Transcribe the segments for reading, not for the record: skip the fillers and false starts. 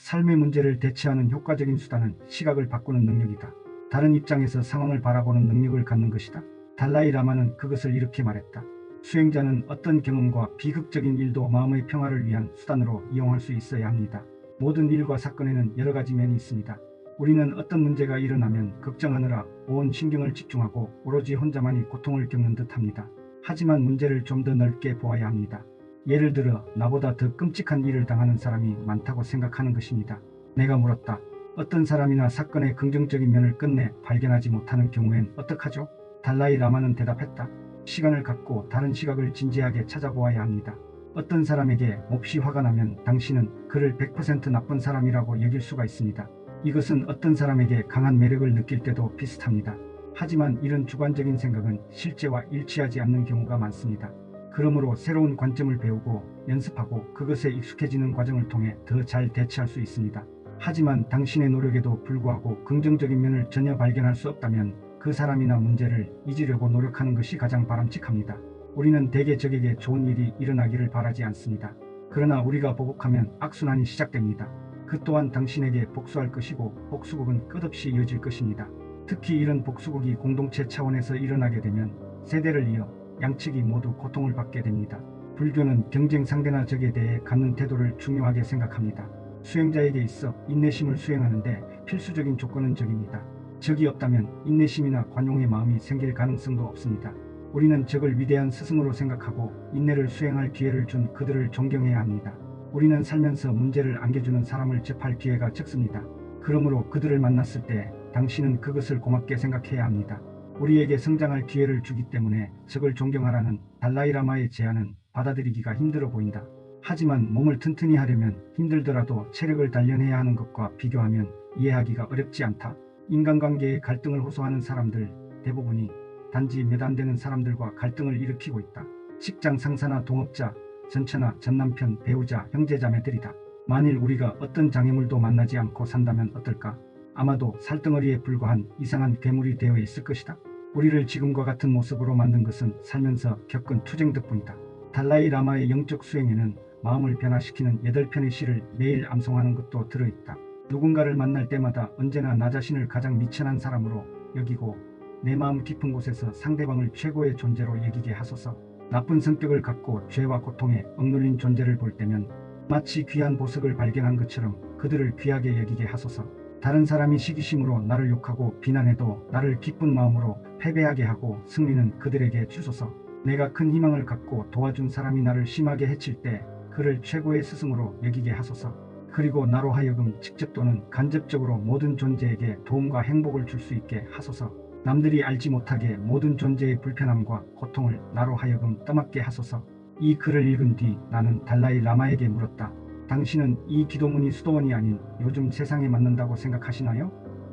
삶의 문제를 대처하는 효과적인 수단은 시각을 바꾸는 능력이다. 다른 입장에서 상황을 바라보는 능력을 갖는 것이다. 달라이 라마는 그것을 이렇게 말했다. 수행자는 어떤 경험과 비극적인 일도 마음의 평화를 위한 수단으로 이용할 수 있어야 합니다. 모든 일과 사건에는 여러 가지 면이 있습니다. 우리는 어떤 문제가 일어나면 걱정하느라 온 신경을 집중하고 오로지 혼자만이 고통을 겪는 듯 합니다. 하지만 문제를 좀 더 넓게 보아야 합니다. 예를 들어 나보다 더 끔찍한 일을 당하는 사람이 많다고 생각하는 것입니다. 내가 물었다. 어떤 사람이나 사건의 긍정적인 면을 끝내 발견하지 못하는 경우엔 어떡하죠? 달라이 라마는 대답했다. 시간을 갖고 다른 시각을 진지하게 찾아보아야 합니다. 어떤 사람에게 몹시 화가 나면 당신은 그를 100% 나쁜 사람이라고 여길 수가 있습니다. 이것은 어떤 사람에게 강한 매력을 느낄 때도 비슷합니다. 하지만 이런 주관적인 생각은 실제와 일치하지 않는 경우가 많습니다. 그러므로 새로운 관점을 배우고 연습하고 그것에 익숙해지는 과정을 통해 더 잘 대처할 수 있습니다. 하지만 당신의 노력에도 불구하고 긍정적인 면을 전혀 발견할 수 없다면 그 사람이나 문제를 잊으려고 노력하는 것이 가장 바람직합니다. 우리는 대개 적에게 좋은 일이 일어나기를 바라지 않습니다. 그러나 우리가 보복하면 악순환이 시작됩니다. 그 또한 당신에게 복수할 것이고 복수극은 끝없이 이어질 것입니다. 특히 이런 복수극이 공동체 차원에서 일어나게 되면 세대를 이어 양측이 모두 고통을 받게 됩니다. 불교는 경쟁 상대나 적에 대해 갖는 태도를 중요하게 생각합니다. 수행자에게 있어 인내심을 수행하는데 필수적인 조건은 적입니다. 적이 없다면 인내심이나 관용의 마음이 생길 가능성도 없습니다. 우리는 적을 위대한 스승으로 생각하고 인내를 수행할 기회를 준 그들을 존경해야 합니다. 우리는 살면서 문제를 안겨주는 사람을 접할 기회가 적습니다. 그러므로 그들을 만났을 때 당신은 그것을 고맙게 생각해야 합니다. 우리에게 성장할 기회를 주기 때문에 적을 존경하라는 달라이 라마의 제안은 받아들이기가 힘들어 보인다. 하지만 몸을 튼튼히 하려면 힘들더라도 체력을 단련해야 하는 것과 비교하면 이해하기가 어렵지 않다. 인간관계의 갈등을 호소하는 사람들 대부분이 단지 몇 안 되는 사람들과 갈등을 일으키고 있다. 직장 상사나 동업자, 전처나 전남편, 배우자, 형제자매들이다. 만일 우리가 어떤 장애물도 만나지 않고 산다면 어떨까? 아마도 살덩어리에 불과한 이상한 괴물이 되어 있을 것이다. 우리를 지금과 같은 모습으로 만든 것은 살면서 겪은 투쟁 덕분이다. 달라이 라마의 영적 수행에는 마음을 변화시키는 8편의 시를 매일 암송하는 것도 들어있다. 누군가를 만날 때마다 언제나 나 자신을 가장 미천한 사람으로 여기고 내 마음 깊은 곳에서 상대방을 최고의 존재로 여기게 하소서. 나쁜 성격을 갖고 죄와 고통에 억눌린 존재를 볼 때면 마치 귀한 보석을 발견한 것처럼 그들을 귀하게 여기게 하소서. 다른 사람이 시기심으로 나를 욕하고 비난해도 나를 기쁜 마음으로 패배하게 하고 승리는 그들에게 주소서. 내가 큰 희망을 갖고 도와준 사람이 나를 심하게 해칠 때 그를 최고의 스승으로 여기게 하소서. 그리고 나로 하여금 직접 또는 간접적으로 모든 존재에게 도움과 행복을 줄 수 있게 하소서. 남들이 알지 못하게 모든 존재의 불편함과 고통을 나로 하여금 떠맡게 하소서. 이 글을 읽은 뒤 나는 달라이 라마에게 물었다. 당신은 이 기도문이 수도원이 아닌 요즘 세상에 맞는다고 생각하시나요?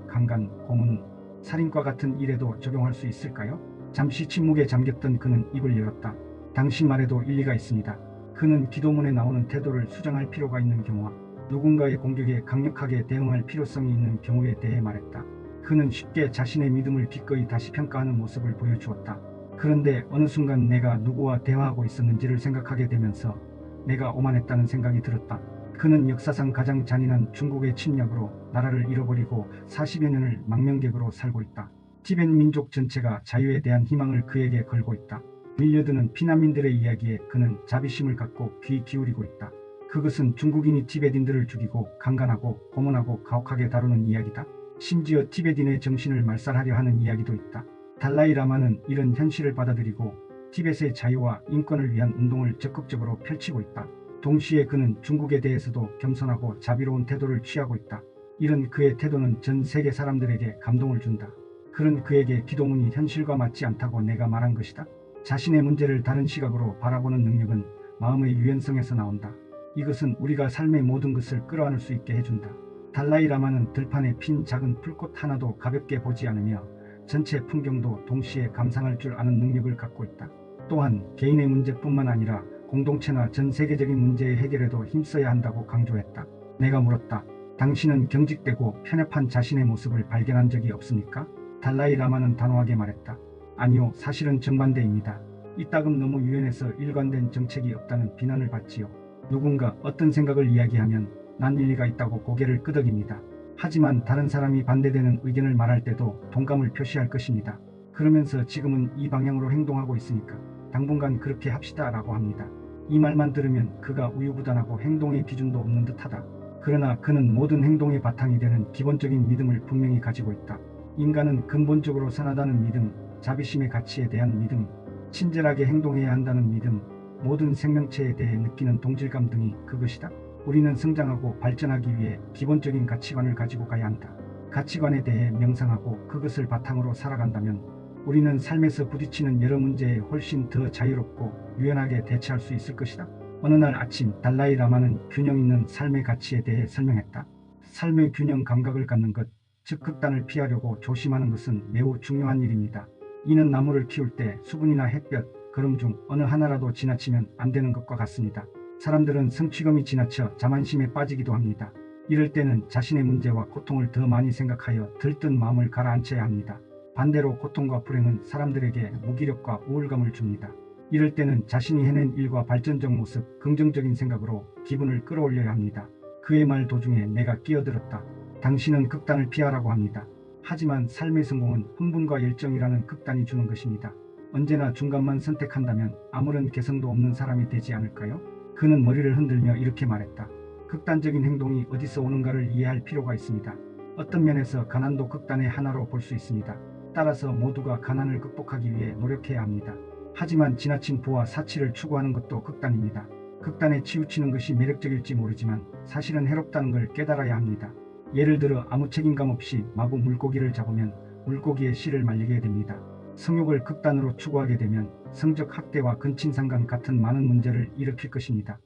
강간, 고문, 살인과 같은 일에도 적용할 수 있을까요? 잠시 침묵에 잠겼던 그는 입을 열었다. 당신 말에도 일리가 있습니다. 그는 기도문에 나오는 태도를 수정할 필요가 있는 경우와 누군가의 공격에 강력하게 대응할 필요성이 있는 경우에 대해 말했다. 그는 쉽게 자신의 믿음을 기꺼이 다시 평가하는 모습을 보여주었다. 그런데 어느 순간 내가 누구와 대화하고 있었는지를 생각하게 되면서 내가 오만했다는 생각이 들었다. 그는 역사상 가장 잔인한 중국의 침략으로 나라를 잃어버리고 40여 년을 망명객으로 살고 있다. 티벳 민족 전체가 자유에 대한 희망을 그에게 걸고 있다. 밀려드는 피난민들의 이야기에 그는 자비심을 갖고 귀 기울이고 있다. 그것은 중국인이 티베딘들을 죽이고 강간하고 고문하고 가혹하게 다루는 이야기다. 심지어 티베딘의 정신을 말살하려 하는 이야기도 있다. 달라이 라마는 이런 현실을 받아들이고 티벳의 자유와 인권을 위한 운동을 적극적으로 펼치고 있다. 동시에 그는 중국에 대해서도 겸손하고 자비로운 태도를 취하고 있다. 이런 그의 태도는 전 세계 사람들에게 감동을 준다. 그런 그에게 기도문이 현실과 맞지 않다고 내가 말한 것이다. 자신의 문제를 다른 시각으로 바라보는 능력은 마음의 유연성에서 나온다. 이것은 우리가 삶의 모든 것을 끌어안을 수 있게 해준다. 달라이 라마는 들판에 핀 작은 풀꽃 하나도 가볍게 보지 않으며 전체 풍경도 동시에 감상할 줄 아는 능력을 갖고 있다. 또한 개인의 문제뿐만 아니라 공동체나 전 세계적인 문제의 해결에도 힘써야 한다고 강조했다. 내가 물었다. 당신은 경직되고 편협한 자신의 모습을 발견한 적이 없습니까? 달라이 라마는 단호하게 말했다. 아니요, 사실은 정반대입니다. 이따금 너무 유연해서 일관된 정책이 없다는 비난을 받지요. 누군가 어떤 생각을 이야기하면 난 일리가 있다고 고개를 끄덕입니다. 하지만 다른 사람이 반대되는 의견을 말할 때도 동감을 표시할 것입니다. 그러면서 지금은 이 방향으로 행동하고 있으니까 당분간 그렇게 합시다 라고 합니다. 이 말만 들으면 그가 우유부단하고 행동의 기준도 없는 듯하다. 그러나 그는 모든 행동의 바탕이 되는 기본적인 믿음을 분명히 가지고 있다. 인간은 근본적으로 선하다는 믿음, 자비심의 가치에 대한 믿음, 친절하게 행동해야 한다는 믿음, 모든 생명체에 대해 느끼는 동질감 등이 그것이다. 우리는 성장하고 발전하기 위해 기본적인 가치관을 가지고 가야 한다. 가치관에 대해 명상하고 그것을 바탕으로 살아간다면 우리는 삶에서 부딪히는 여러 문제에 훨씬 더 자유롭고 유연하게 대처할 수 있을 것이다. 어느 날 아침 달라이 라마는 균형 있는 삶의 가치에 대해 설명했다. 삶의 균형 감각을 갖는 것, 즉 극단을 피하려고 조심하는 것은 매우 중요한 일입니다. 이는 나무를 키울 때 수분이나 햇볕, 거름 중 어느 하나라도 지나치면 안 되는 것과 같습니다. 사람들은 성취감이 지나쳐 자만심에 빠지기도 합니다. 이럴 때는 자신의 문제와 고통을 더 많이 생각하여 들뜬 마음을 가라앉혀야 합니다. 반대로 고통과 불행은 사람들에게 무기력과 우울감을 줍니다. 이럴 때는 자신이 해낸 일과 발전적 모습, 긍정적인 생각으로 기분을 끌어올려야 합니다. 그의 말 도중에 내가 끼어들었다. 당신은 극단을 피하라고 합니다. 하지만 삶의 성공은 흥분과 열정이라는 극단이 주는 것입니다. 언제나 중간만 선택한다면 아무런 개성도 없는 사람이 되지 않을까요? 그는 머리를 흔들며 이렇게 말했다. 극단적인 행동이 어디서 오는가를 이해할 필요가 있습니다. 어떤 면에서 가난도 극단의 하나로 볼 수 있습니다. 따라서 모두가 가난을 극복하기 위해 노력해야 합니다. 하지만 지나친 부와 사치를 추구하는 것도 극단입니다. 극단에 치우치는 것이 매력적일지 모르지만 사실은 해롭다는 걸 깨달아야 합니다. 예를 들어 아무 책임감 없이 마구 물고기를 잡으면 물고기의 씨를 말리게 됩니다. 성욕을 극단으로 추구하게 되면 성적 학대와 근친상간 같은 많은 문제를 일으킬 것입니다.